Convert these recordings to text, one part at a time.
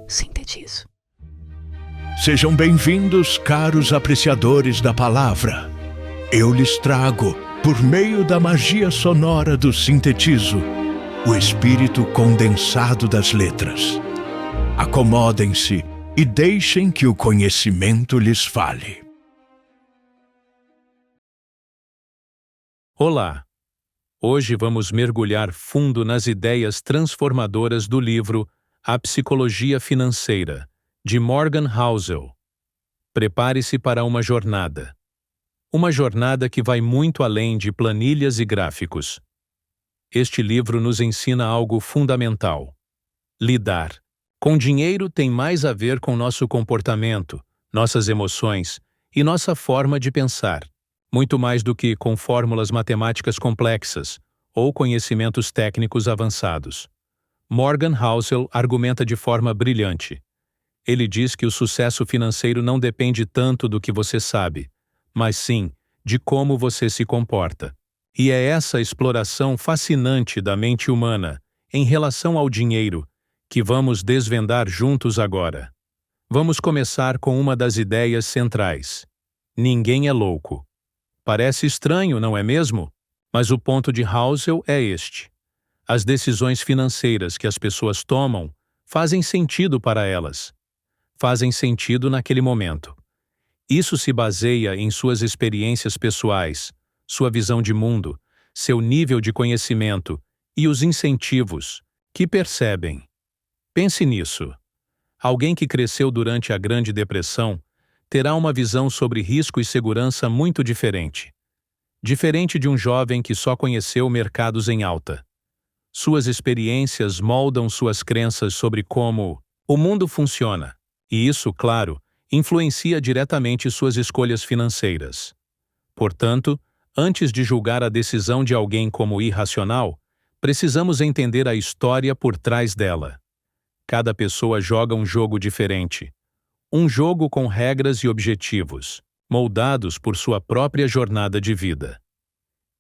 Sintetizo. Sejam bem-vindos, caros apreciadores da palavra. Eu lhes trago, por meio da magia sonora do sintetizo, o espírito condensado das letras. Acomodem-se e deixem que o conhecimento lhes fale. Olá! Hoje vamos mergulhar fundo nas ideias transformadoras do livro A Psicologia Financeira, de Morgan Housel. Prepare-se para uma jornada. Uma jornada que vai muito além de planilhas e gráficos. Este livro nos ensina algo fundamental. Lidar com dinheiro tem mais a ver com nosso comportamento, nossas emoções e nossa forma de pensar, muito mais do que com fórmulas matemáticas complexas ou conhecimentos técnicos avançados. Morgan Housel argumenta de forma brilhante. Ele diz que o sucesso financeiro não depende tanto do que você sabe, mas sim de como você se comporta. E é essa exploração fascinante da mente humana em relação ao dinheiro que vamos desvendar juntos agora. Vamos começar com uma das ideias centrais. Ninguém é louco. Parece estranho, não é mesmo? Mas o ponto de Housel é este. As decisões financeiras que as pessoas tomam fazem sentido para elas. Fazem sentido naquele momento. Isso se baseia em suas experiências pessoais, sua visão de mundo, seu nível de conhecimento e os incentivos que percebem. Pense nisso. Alguém que cresceu durante a Grande Depressão terá uma visão sobre risco e segurança muito diferente. Diferente de um jovem que só conheceu mercados em alta. Suas experiências moldam suas crenças sobre como o mundo funciona, e isso, claro, influencia diretamente suas escolhas financeiras. Portanto, antes de julgar a decisão de alguém como irracional, precisamos entender a história por trás dela. Cada pessoa joga um jogo diferente. Um jogo com regras e objetivos, moldados por sua própria jornada de vida.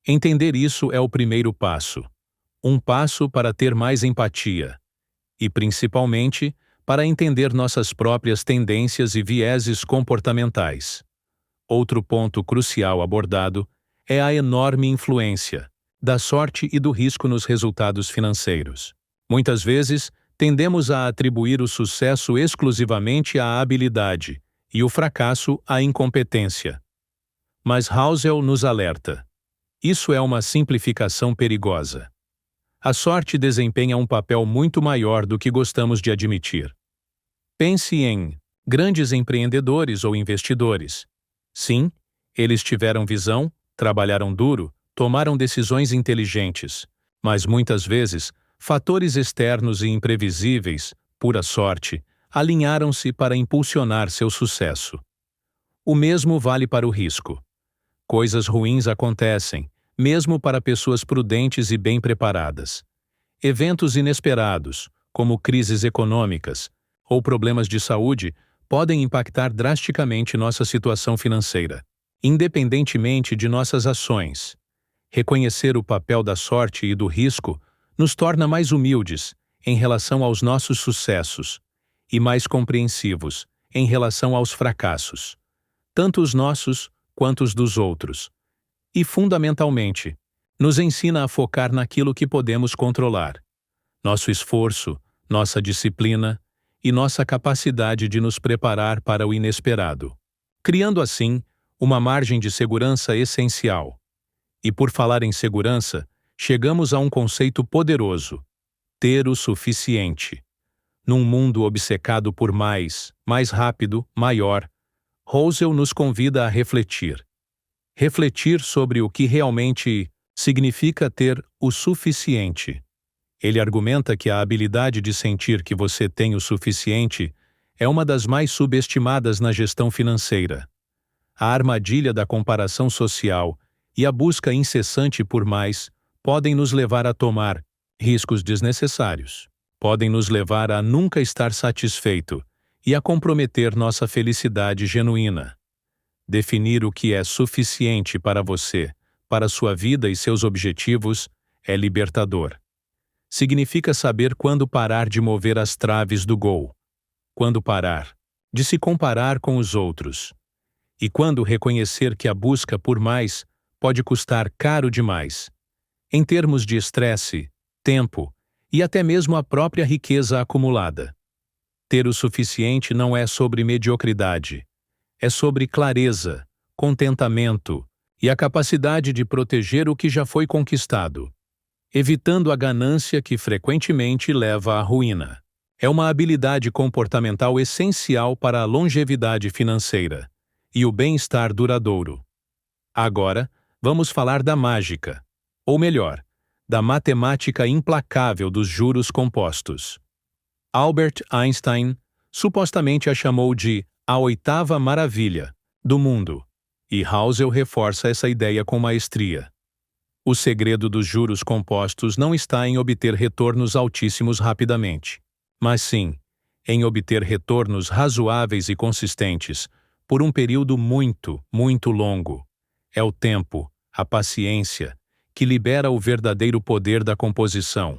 Entender isso é o primeiro passo. Um passo para ter mais empatia. E, principalmente, para entender nossas próprias tendências e vieses comportamentais. Outro ponto crucial abordado é a enorme influência da sorte e do risco nos resultados financeiros. Muitas vezes, tendemos a atribuir o sucesso exclusivamente à habilidade e o fracasso à incompetência. Mas Housel nos alerta. Isso é uma simplificação perigosa. A sorte desempenha um papel muito maior do que gostamos de admitir. Pense em grandes empreendedores ou investidores. Sim, eles tiveram visão, trabalharam duro, tomaram decisões inteligentes, mas muitas vezes fatores externos e imprevisíveis, pura sorte, alinharam-se para impulsionar seu sucesso. O mesmo vale para o risco. Coisas ruins acontecem, mesmo para pessoas prudentes e bem preparadas. Eventos inesperados, como crises econômicas ou problemas de saúde, podem impactar drasticamente nossa situação financeira, independentemente de nossas ações. Reconhecer o papel da sorte e do risco nos torna mais humildes em relação aos nossos sucessos e mais compreensivos em relação aos fracassos, tanto os nossos quanto os dos outros. E, fundamentalmente, nos ensina a focar naquilo que podemos controlar. Nosso esforço, nossa disciplina e nossa capacidade de nos preparar para o inesperado, criando assim uma margem de segurança essencial. E por falar em segurança, chegamos a um conceito poderoso: ter o suficiente. Num mundo obcecado por mais rápido, maior, Housel nos convida a refletir. Refletir sobre o que realmente significa ter o suficiente. Ele argumenta que a habilidade de sentir que você tem o suficiente é uma das mais subestimadas na gestão financeira. A armadilha da comparação social e a busca incessante por mais podem nos levar a tomar riscos desnecessários, podem nos levar a nunca estar satisfeito e a comprometer nossa felicidade genuína. Definir o que é suficiente para você, para sua vida e seus objetivos, é libertador. significa saber quando parar de mover as traves do gol, quando parar de se comparar com os outros, e quando reconhecer que a busca por mais pode custar caro demais, em termos de estresse, tempo e até mesmo a própria riqueza acumulada. Ter o suficiente não é sobre mediocridade, é sobre clareza, contentamento e a capacidade de proteger o que já foi conquistado, evitando a ganância que frequentemente leva à ruína. É uma habilidade comportamental essencial para a longevidade financeira e o bem-estar duradouro. Agora, vamos falar da mágica, ou melhor, da matemática implacável dos juros compostos. Albert Einstein supostamente a chamou de a oitava maravilha do mundo, e Housel reforça essa ideia com maestria. O segredo dos juros compostos não está em obter retornos altíssimos rapidamente, mas sim em obter retornos razoáveis e consistentes por um período muito, muito longo. É o tempo, a paciência, que libera o verdadeiro poder da composição.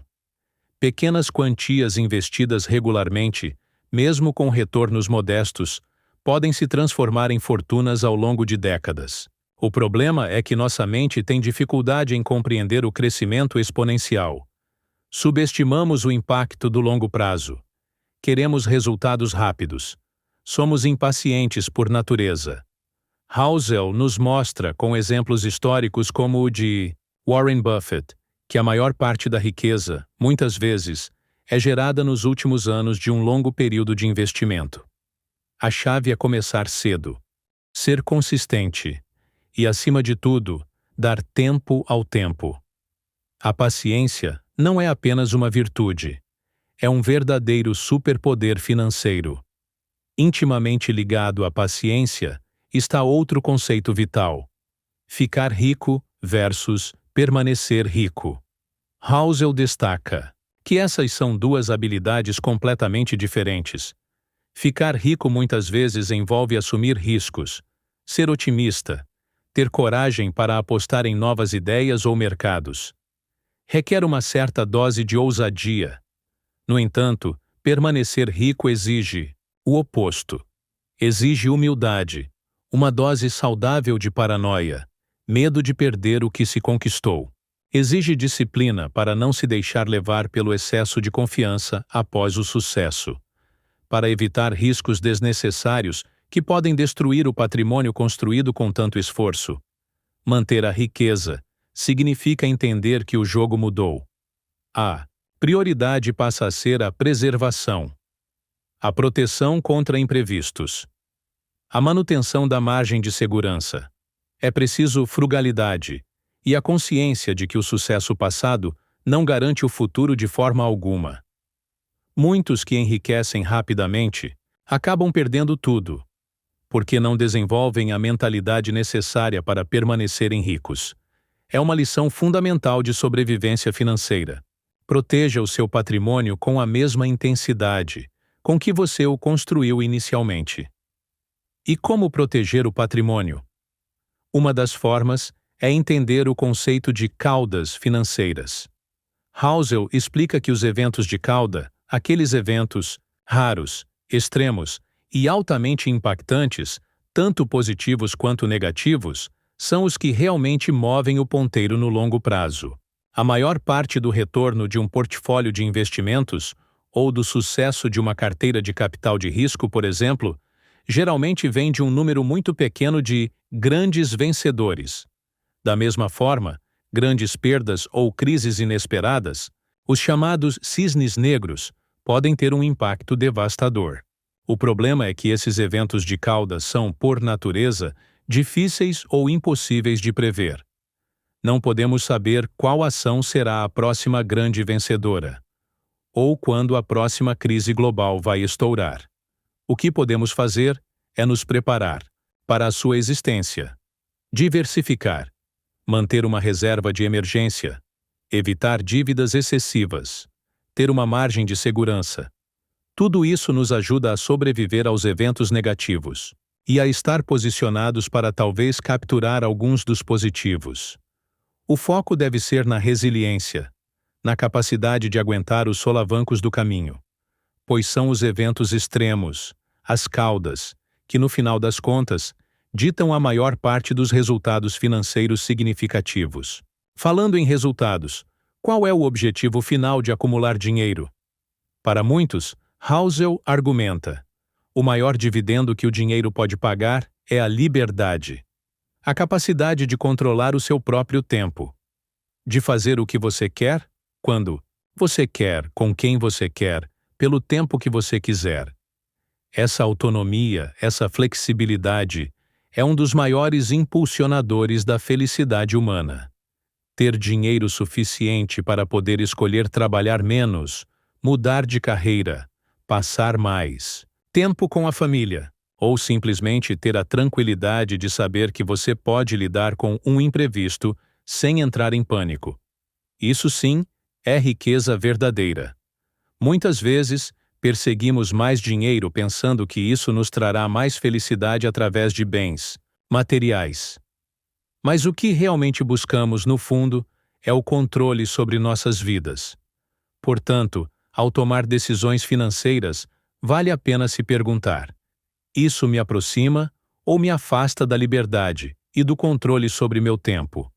Pequenas quantias investidas regularmente, mesmo com retornos modestos, podem se transformar em fortunas ao longo de décadas. O problema é que nossa mente tem dificuldade em compreender o crescimento exponencial. Subestimamos o impacto do longo prazo. Queremos resultados rápidos. Somos impacientes por natureza. Housel nos mostra, com exemplos históricos como o de Warren Buffett, que a maior parte da riqueza, muitas vezes, é gerada nos últimos anos de um longo período de investimento. A chave é começar cedo, ser consistente e, acima de tudo, dar tempo ao tempo. A paciência não é apenas uma virtude, é um verdadeiro superpoder financeiro. Intimamente ligado à paciência está outro conceito vital: ficar rico versus permanecer rico. Housel destaca que essas são duas habilidades completamente diferentes. Ficar rico muitas vezes envolve assumir riscos, ser otimista, ter coragem para apostar em novas ideias ou mercados. Requer uma certa dose de ousadia. No entanto, permanecer rico exige o oposto. Exige humildade, uma dose saudável de paranoia, medo de perder o que se conquistou. Exige disciplina para não se deixar levar pelo excesso de confiança após o sucesso, para evitar riscos desnecessários que podem destruir o patrimônio construído com tanto esforço. Manter a riqueza significa entender que o jogo mudou. A prioridade passa a ser a preservação, a proteção contra imprevistos, a manutenção da margem de segurança. É preciso frugalidade e a consciência de que o sucesso passado não garante o futuro de forma alguma. Muitos que enriquecem rapidamente acabam perdendo tudo, porque não desenvolvem a mentalidade necessária para permanecerem ricos. É uma lição fundamental de sobrevivência financeira. Proteja o seu patrimônio com a mesma intensidade com que você o construiu inicialmente. E como proteger o patrimônio? Uma das formas é entender o conceito de caudas financeiras. Housel explica que os eventos de cauda, aqueles eventos raros, extremos e altamente impactantes, tanto positivos quanto negativos, são os que realmente movem o ponteiro no longo prazo. A maior parte do retorno de um portfólio de investimentos, ou do sucesso de uma carteira de capital de risco, por exemplo, geralmente vem de um número muito pequeno de grandes vencedores. Da mesma forma, grandes perdas ou crises inesperadas, os chamados cisnes negros, podem ter um impacto devastador. O problema é que esses eventos de cauda são, por natureza, difíceis ou impossíveis de prever. Não podemos saber qual ação será a próxima grande vencedora, ou quando a próxima crise global vai estourar. O que podemos fazer é nos preparar para a sua existência, diversificar, manter uma reserva de emergência, evitar dívidas excessivas, ter uma margem de segurança. Tudo isso nos ajuda a sobreviver aos eventos negativos e a estar posicionados para talvez capturar alguns dos positivos. O foco deve ser na resiliência, na capacidade de aguentar os solavancos do caminho, pois são os eventos extremos, as caudas, que no final das contas, ditam a maior parte dos resultados financeiros significativos. Falando em resultados, qual é o objetivo final de acumular dinheiro? Para muitos, Housel argumenta: o maior dividendo que o dinheiro pode pagar é a liberdade. A capacidade de controlar o seu próprio tempo. De fazer o que você quer, quando você quer, com quem você quer, pelo tempo que você quiser. Essa autonomia, essa flexibilidade, é um dos maiores impulsionadores da felicidade humana. Ter dinheiro suficiente para poder escolher trabalhar menos, mudar de carreira, passar mais tempo com a família, ou simplesmente ter a tranquilidade de saber que você pode lidar com um imprevisto sem entrar em pânico. Isso sim é riqueza verdadeira. Muitas vezes, perseguimos mais dinheiro pensando que isso nos trará mais felicidade através de bens materiais. Mas o que realmente buscamos, no fundo, é o controle sobre nossas vidas. Portanto, ao tomar decisões financeiras, vale a pena se perguntar: isso me aproxima ou me afasta da liberdade e do controle sobre meu tempo?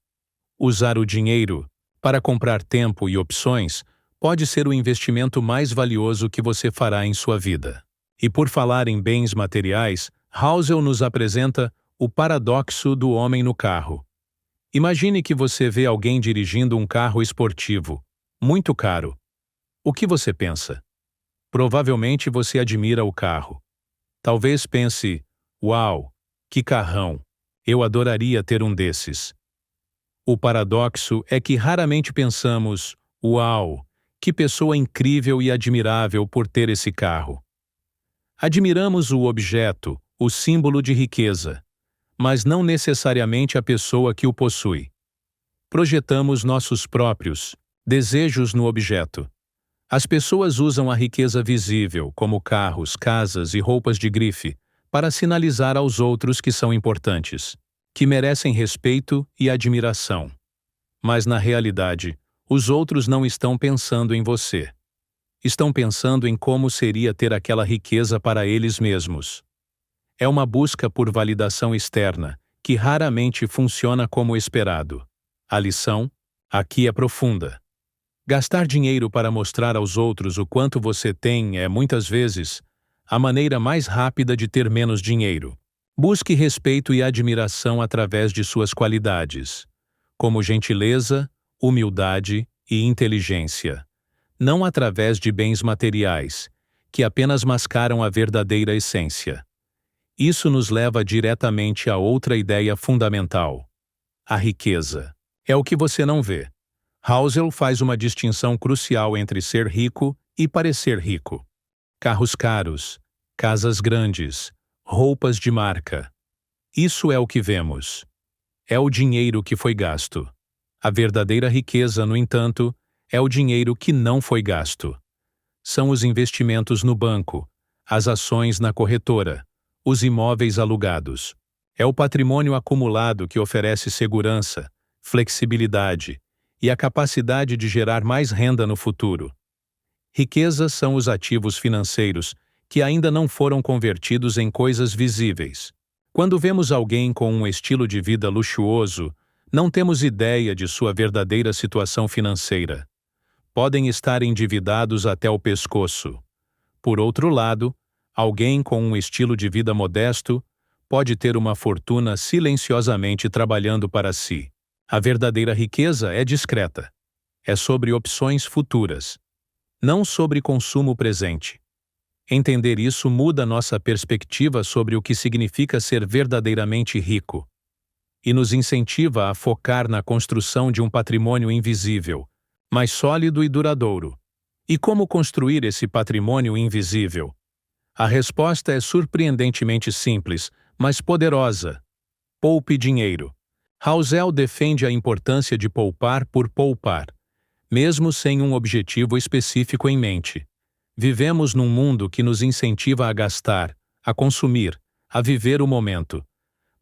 Usar o dinheiro para comprar tempo e opções pode ser o investimento mais valioso que você fará em sua vida. E por falar em bens materiais, Housel nos apresenta o paradoxo do homem no carro. Imagine que você vê alguém dirigindo um carro esportivo, muito caro. O que você pensa? Provavelmente você admira o carro. Talvez pense: uau, que carrão! Eu adoraria ter um desses. O paradoxo é que raramente pensamos: uau, que pessoa incrível e admirável por ter esse carro. Admiramos o objeto, o símbolo de riqueza, mas não necessariamente a pessoa que o possui. Projetamos nossos próprios desejos no objeto. As pessoas usam a riqueza visível, como carros, casas e roupas de grife, para sinalizar aos outros que são importantes, que merecem respeito e admiração. Mas na realidade, os outros não estão pensando em você. Estão pensando em como seria ter aquela riqueza para eles mesmos. É uma busca por validação externa, que raramente funciona como esperado. A lição aqui é profunda. Gastar dinheiro para mostrar aos outros o quanto você tem é, muitas vezes, a maneira mais rápida de ter menos dinheiro. Busque respeito e admiração através de suas qualidades, como gentileza, humildade e inteligência, não através de bens materiais, que apenas mascaram a verdadeira essência. Isso nos leva diretamente a outra ideia fundamental: a riqueza. É o que você não vê. Housel faz uma distinção crucial entre ser rico e parecer rico. Carros caros, casas grandes, roupas de marca. Isso é o que vemos. É o dinheiro que foi gasto. A verdadeira riqueza, no entanto, é o dinheiro que não foi gasto. São os investimentos no banco, as ações na corretora, os imóveis alugados. É o patrimônio acumulado que oferece segurança, flexibilidade e a capacidade de gerar mais renda no futuro. Riquezas são os ativos financeiros que ainda não foram convertidos em coisas visíveis. Quando vemos alguém com um estilo de vida luxuoso, não temos ideia de sua verdadeira situação financeira. Podem estar endividados até o pescoço. Por outro lado, alguém com um estilo de vida modesto pode ter uma fortuna silenciosamente trabalhando para si. A verdadeira riqueza é discreta. É sobre opções futuras, não sobre consumo presente. Entender isso muda nossa perspectiva sobre o que significa ser verdadeiramente rico e nos incentiva a focar na construção de um patrimônio invisível, mais sólido e duradouro. E como construir esse patrimônio invisível? A resposta é surpreendentemente simples, mas poderosa. Poupe dinheiro. Housel defende a importância de poupar por poupar, mesmo sem um objetivo específico em mente. Vivemos num mundo que nos incentiva a gastar, a consumir, a viver o momento.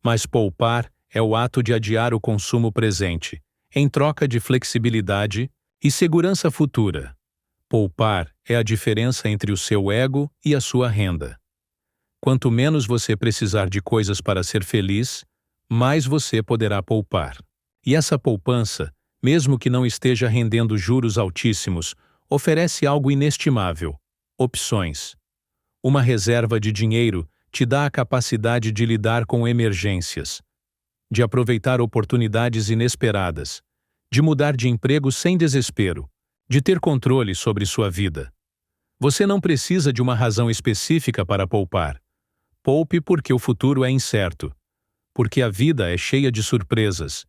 Mas poupar é o ato de adiar o consumo presente, em troca de flexibilidade, E segurança futura. Poupar é a diferença entre o seu ego e a sua renda. Quanto menos você precisar de coisas para ser feliz, mais você poderá poupar. E essa poupança, mesmo que não esteja rendendo juros altíssimos, oferece algo inestimável: opções. Uma reserva de dinheiro te dá a capacidade de lidar com emergências, de aproveitar oportunidades inesperadas, de mudar de emprego sem desespero, de ter controle sobre sua vida. Você não precisa de uma razão específica para poupar. Poupe porque o futuro é incerto, porque a vida é cheia de surpresas,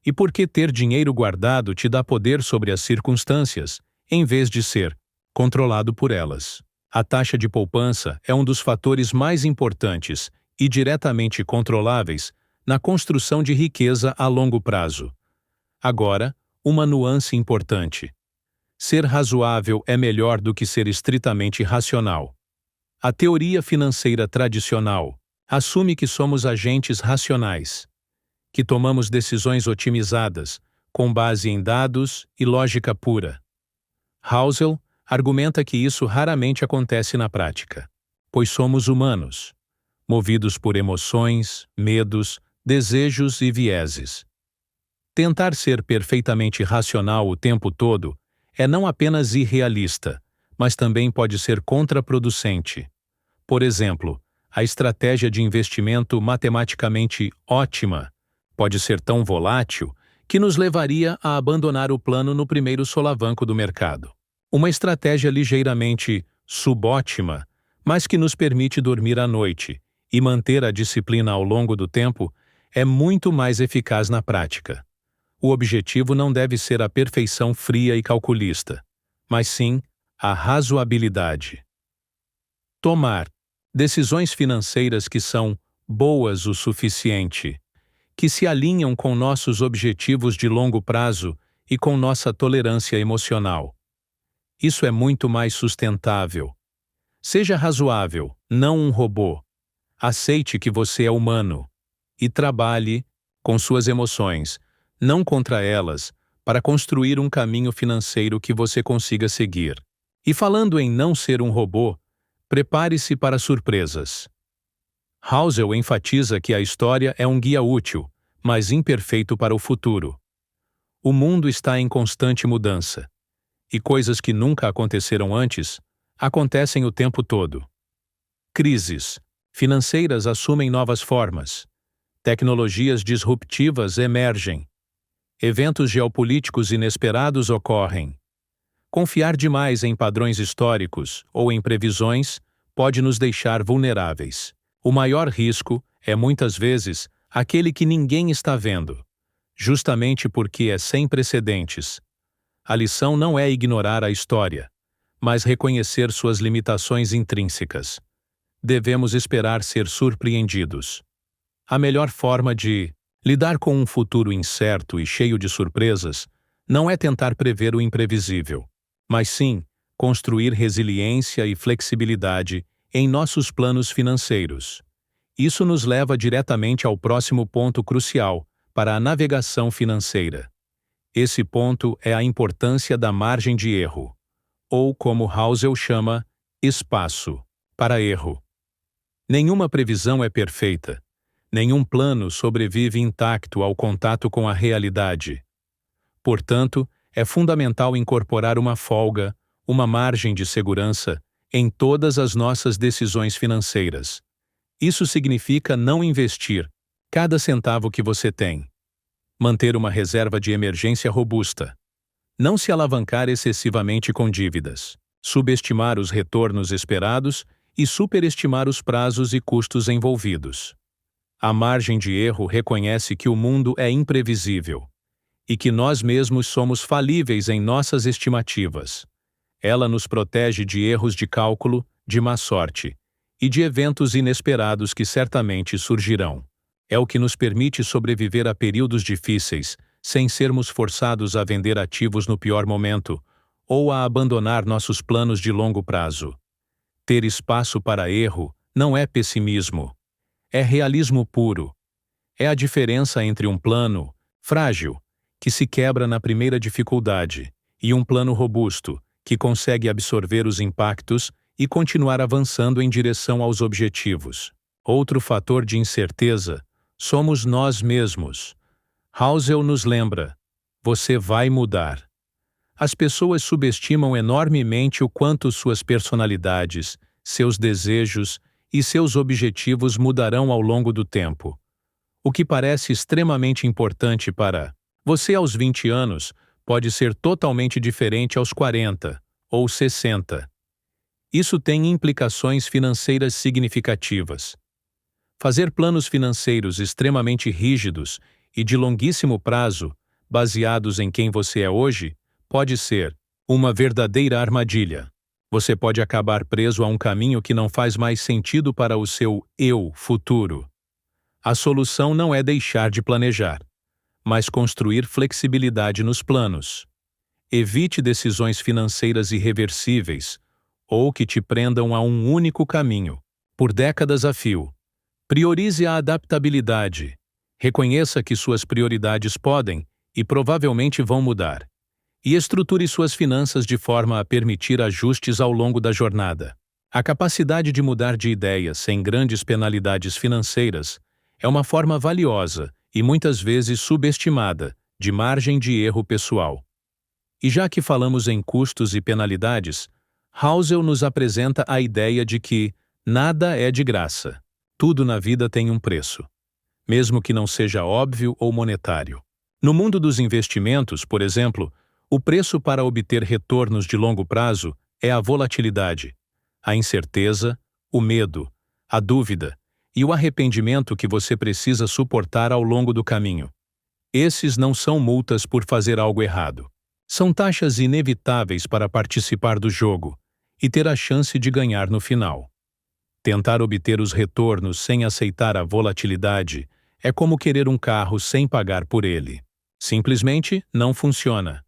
e porque ter dinheiro guardado te dá poder sobre as circunstâncias, em vez de ser controlado por elas. A taxa de poupança é um dos fatores mais importantes e diretamente controláveis na construção de riqueza a longo prazo. Agora, uma nuance importante. Ser razoável é melhor do que ser estritamente racional. A teoria financeira tradicional assume que somos agentes racionais, que tomamos decisões otimizadas, com base em dados e lógica pura. Housel argumenta que isso raramente acontece na prática, pois somos humanos, movidos por emoções, medos, desejos e vieses. Tentar ser perfeitamente racional o tempo todo é não apenas irrealista, mas também pode ser contraproducente. Por exemplo, a estratégia de investimento matematicamente ótima pode ser tão volátil que nos levaria a abandonar o plano no primeiro solavanco do mercado. Uma estratégia ligeiramente subótima, mas que nos permite dormir à noite e manter a disciplina ao longo do tempo, é muito mais eficaz na prática. O objetivo não deve ser a perfeição fria e calculista, mas sim a razoabilidade. Tomar decisões financeiras que são boas o suficiente, que se alinham com nossos objetivos de longo prazo e com nossa tolerância emocional. Isso é muito mais sustentável. Seja razoável, não um robô. Aceite que você é humano e trabalhe com suas emoções, não contra elas, para construir um caminho financeiro que você consiga seguir. E falando em não ser um robô, prepare-se para surpresas. Housel enfatiza que a história é um guia útil, mas imperfeito para o futuro. O mundo está em constante mudança, e coisas que nunca aconteceram antes acontecem o tempo todo. Crises financeiras assumem novas formas. Tecnologias disruptivas emergem. Eventos geopolíticos inesperados ocorrem. Confiar demais em padrões históricos ou em previsões pode nos deixar vulneráveis. O maior risco é, muitas vezes, aquele que ninguém está vendo, justamente porque é sem precedentes. A lição não é ignorar a história, mas reconhecer suas limitações intrínsecas. Devemos esperar ser surpreendidos. A melhor forma de lidar com um futuro incerto e cheio de surpresas não é tentar prever o imprevisível, mas sim construir resiliência e flexibilidade em nossos planos financeiros. Isso nos leva diretamente ao próximo ponto crucial para a navegação financeira. Esse ponto é a importância da margem de erro, ou como Housel chama, espaço para erro. Nenhuma previsão é perfeita. Nenhum plano sobrevive intacto ao contato com a realidade. Portanto, é fundamental incorporar uma folga, uma margem de segurança, em todas as nossas decisões financeiras. Isso significa não investir cada centavo que você tem. Manter uma reserva de emergência robusta. Não se alavancar excessivamente com dívidas. Subestimar os retornos esperados e superestimar os prazos e custos envolvidos. A margem de erro reconhece que o mundo é imprevisível e que nós mesmos somos falíveis em nossas estimativas. Ela nos protege de erros de cálculo, de má sorte e de eventos inesperados que certamente surgirão. É o que nos permite sobreviver a períodos difíceis, sem sermos forçados a vender ativos no pior momento ou a abandonar nossos planos de longo prazo. Ter espaço para erro não é pessimismo. É realismo puro. É a diferença entre um plano frágil, que se quebra na primeira dificuldade, e um plano robusto, que consegue absorver os impactos e continuar avançando em direção aos objetivos. Outro fator de incerteza somos nós mesmos. Housel nos lembra: você vai mudar. As pessoas subestimam enormemente o quanto suas personalidades, seus desejos e seus objetivos mudarão ao longo do tempo. O que parece extremamente importante para você aos 20 anos pode ser totalmente diferente aos 40 ou 60. Isso tem implicações financeiras significativas. Fazer planos financeiros extremamente rígidos e de longuíssimo prazo, baseados em quem você é hoje, pode ser uma verdadeira armadilha. Você pode acabar preso a um caminho que não faz mais sentido para o seu eu futuro. A solução não é deixar de planejar, mas construir flexibilidade nos planos. Evite decisões financeiras irreversíveis ou que te prendam a um único caminho, por décadas a fio. Priorize a adaptabilidade. Reconheça que suas prioridades podem e provavelmente vão mudar. E estruture suas finanças de forma a permitir ajustes ao longo da jornada. A capacidade de mudar de ideias sem grandes penalidades financeiras é uma forma valiosa e muitas vezes subestimada de margem de erro pessoal. E já que falamos em custos e penalidades, Housel nos apresenta a ideia de que nada é de graça. Tudo na vida tem um preço, mesmo que não seja óbvio ou monetário. No mundo dos investimentos, por exemplo, o preço para obter retornos de longo prazo é a volatilidade, a incerteza, o medo, a dúvida e o arrependimento que você precisa suportar ao longo do caminho. Esses não são multas por fazer algo errado. São taxas inevitáveis para participar do jogo e ter a chance de ganhar no final. Tentar obter os retornos sem aceitar a volatilidade é como querer um carro sem pagar por ele. Simplesmente não funciona.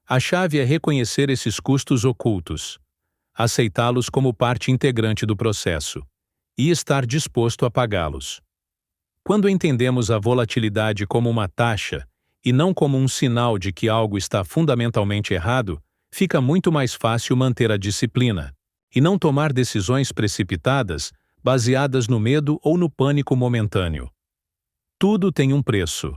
A chave é reconhecer esses custos ocultos, aceitá-los como parte integrante do processo e estar disposto a pagá-los. Quando entendemos a volatilidade como uma taxa e não como um sinal de que algo está fundamentalmente errado, fica muito mais fácil manter a disciplina e não tomar decisões precipitadas baseadas no medo ou no pânico momentâneo. Tudo tem um preço.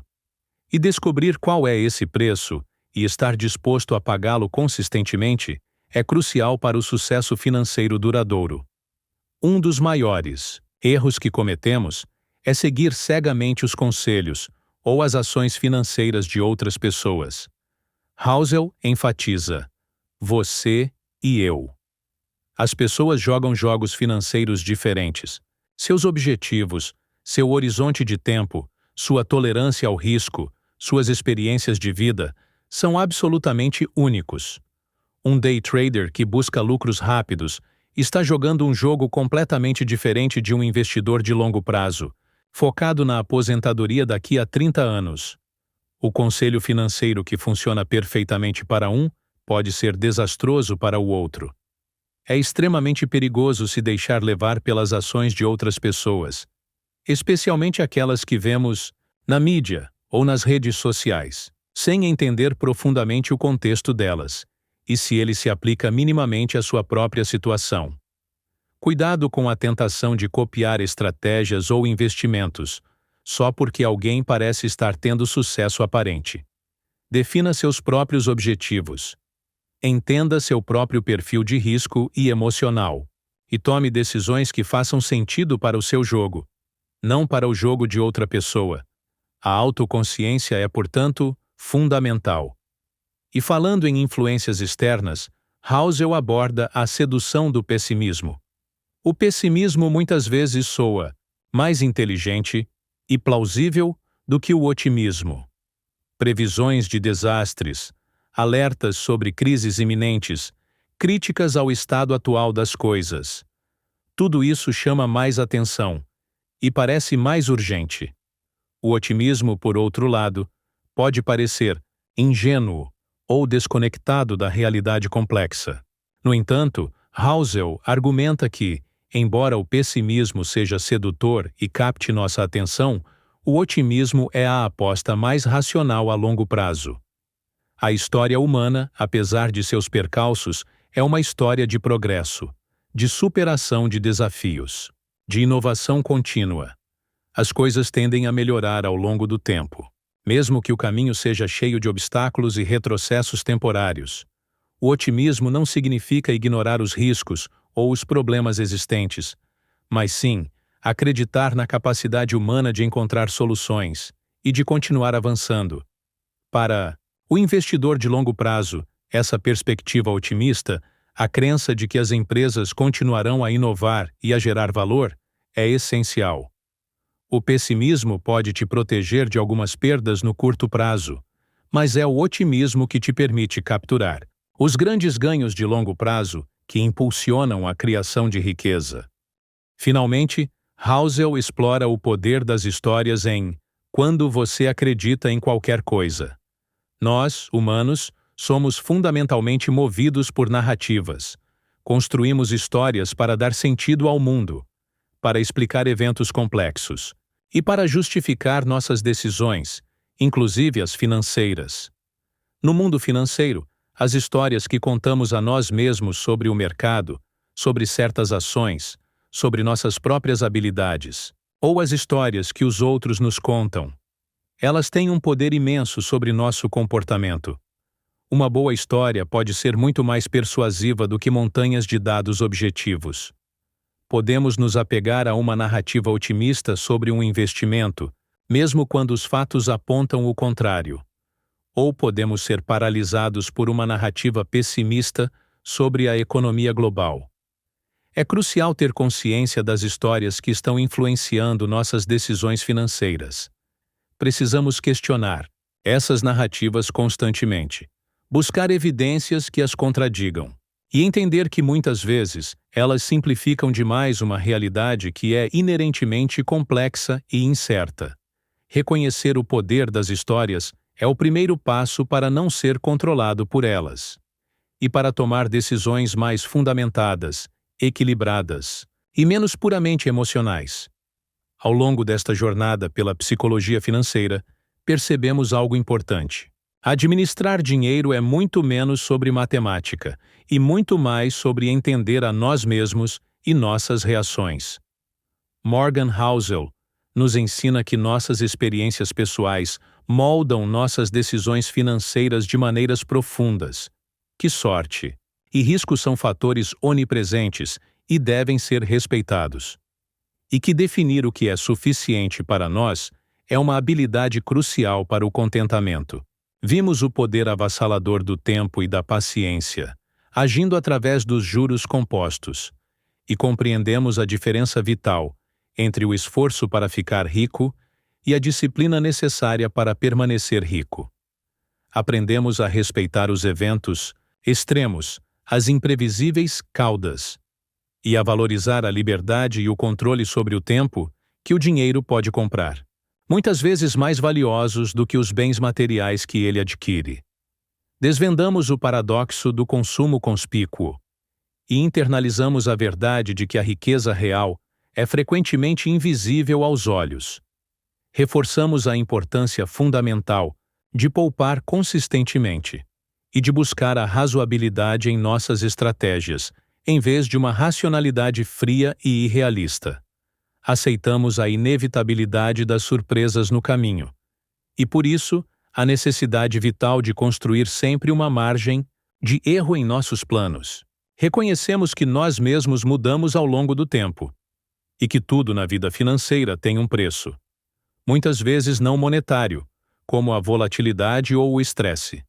E descobrir qual é esse preço e estar disposto a pagá-lo consistentemente é crucial para o sucesso financeiro duradouro. Um dos maiores erros que cometemos é seguir cegamente os conselhos ou as ações financeiras de outras pessoas. Housel enfatiza: você e eu. As pessoas jogam jogos financeiros diferentes. Seus objetivos, seu horizonte de tempo, sua tolerância ao risco, suas experiências de vida são absolutamente únicos. Um day trader que busca lucros rápidos está jogando um jogo completamente diferente de um investidor de longo prazo, focado na aposentadoria daqui a 30 anos. O conselho financeiro que funciona perfeitamente para um pode ser desastroso para o outro. É extremamente perigoso se deixar levar pelas ações de outras pessoas, especialmente aquelas que vemos na mídia ou nas redes sociais, sem entender profundamente o contexto delas e se ele se aplica minimamente à sua própria situação. Cuidado com a tentação de copiar estratégias ou investimentos, só porque alguém parece estar tendo sucesso aparente. Defina seus próprios objetivos. Entenda seu próprio perfil de risco e emocional, e tome decisões que façam sentido para o seu jogo, não para o jogo de outra pessoa. A autoconsciência é, portanto, fundamental. E falando em influências externas, Housel aborda a sedução do pessimismo. O pessimismo muitas vezes soa mais inteligente e plausível do que o otimismo. Previsões de desastres, alertas sobre crises iminentes, críticas ao estado atual das coisas. Tudo isso chama mais atenção e parece mais urgente. O otimismo, por outro lado, pode parecer ingênuo ou desconectado da realidade complexa. No entanto, Housel argumenta que, embora o pessimismo seja sedutor e capte nossa atenção, o otimismo é a aposta mais racional a longo prazo. A história humana, apesar de seus percalços, é uma história de progresso, de superação de desafios, de inovação contínua. As coisas tendem a melhorar ao longo do tempo, mesmo que o caminho seja cheio de obstáculos e retrocessos temporários. O otimismo não significa ignorar os riscos ou os problemas existentes, mas sim acreditar na capacidade humana de encontrar soluções e de continuar avançando. Para o investidor de longo prazo, essa perspectiva otimista, a crença de que as empresas continuarão a inovar e a gerar valor, é essencial. O pessimismo pode te proteger de algumas perdas no curto prazo, mas é o otimismo que te permite capturar os grandes ganhos de longo prazo que impulsionam a criação de riqueza. Finalmente, Housel explora o poder das histórias em Quando Você Acredita em Qualquer Coisa. Nós, humanos, somos fundamentalmente movidos por narrativas. Construímos histórias para dar sentido ao mundo, para explicar eventos complexos e para justificar nossas decisões, inclusive as financeiras. No mundo financeiro, as histórias que contamos a nós mesmos sobre o mercado, sobre certas ações, sobre nossas próprias habilidades, ou as histórias que os outros nos contam, elas têm um poder imenso sobre nosso comportamento. Uma boa história pode ser muito mais persuasiva do que montanhas de dados objetivos. Podemos nos apegar a uma narrativa otimista sobre um investimento, mesmo quando os fatos apontam o contrário. Ou podemos ser paralisados por uma narrativa pessimista sobre a economia global. É crucial ter consciência das histórias que estão influenciando nossas decisões financeiras. Precisamos questionar essas narrativas constantemente, buscar evidências que as contradigam, e entender que muitas vezes elas simplificam demais uma realidade que é inerentemente complexa e incerta. Reconhecer o poder das histórias é o primeiro passo para não ser controlado por elas, e para tomar decisões mais fundamentadas, equilibradas e menos puramente emocionais. Ao longo desta jornada pela psicologia financeira, percebemos algo importante. Administrar dinheiro é muito menos sobre matemática e muito mais sobre entender a nós mesmos e nossas reações. Morgan Housel nos ensina que nossas experiências pessoais moldam nossas decisões financeiras de maneiras profundas. Que sorte! E riscos são fatores onipresentes e devem ser respeitados. E que definir o que é suficiente para nós é uma habilidade crucial para o contentamento. Vimos o poder avassalador do tempo e da paciência, agindo através dos juros compostos, e compreendemos a diferença vital entre o esforço para ficar rico e a disciplina necessária para permanecer rico. Aprendemos a respeitar os eventos extremos, as imprevisíveis caudas, e a valorizar a liberdade e o controle sobre o tempo que o dinheiro pode comprar, muitas vezes mais valiosos do que os bens materiais que ele adquire. Desvendamos o paradoxo do consumo conspícuo e internalizamos a verdade de que a riqueza real é frequentemente invisível aos olhos. Reforçamos a importância fundamental de poupar consistentemente e de buscar a razoabilidade em nossas estratégias, em vez de uma racionalidade fria e irrealista. Aceitamos a inevitabilidade das surpresas no caminho, e por isso, a necessidade vital de construir sempre uma margem de erro em nossos planos. Reconhecemos que nós mesmos mudamos ao longo do tempo, e que tudo na vida financeira tem um preço. Muitas vezes não monetário, como a volatilidade ou o estresse.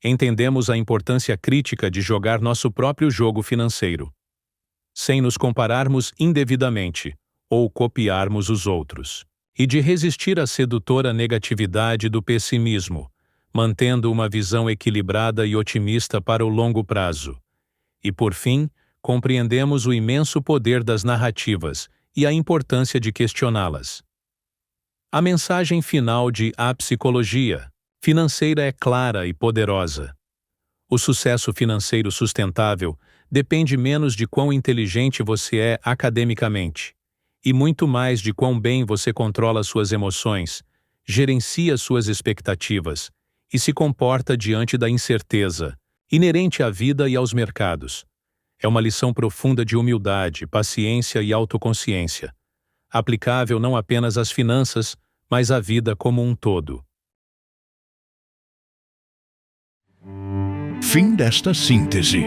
Entendemos a importância crítica de jogar nosso próprio jogo financeiro, sem nos compararmos indevidamente ou copiarmos os outros, e de resistir à sedutora negatividade do pessimismo, mantendo uma visão equilibrada e otimista para o longo prazo. E, por fim, compreendemos o imenso poder das narrativas e a importância de questioná-las. A mensagem final de A Psicologia Financeira é clara e poderosa. O sucesso financeiro sustentável depende menos de quão inteligente você é academicamente, e muito mais de quão bem você controla suas emoções, gerencia suas expectativas e se comporta diante da incerteza, inerente à vida e aos mercados. É uma lição profunda de humildade, paciência e autoconsciência, aplicável não apenas às finanças, mas à vida como um todo. Fim desta síntese.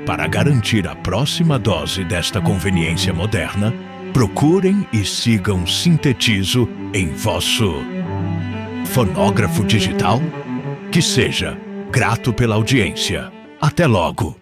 Para garantir a próxima dose desta conveniência moderna, procurem e sigam Sintetizo em vosso fonógrafo digital. Que seja grato pela audiência. Até logo!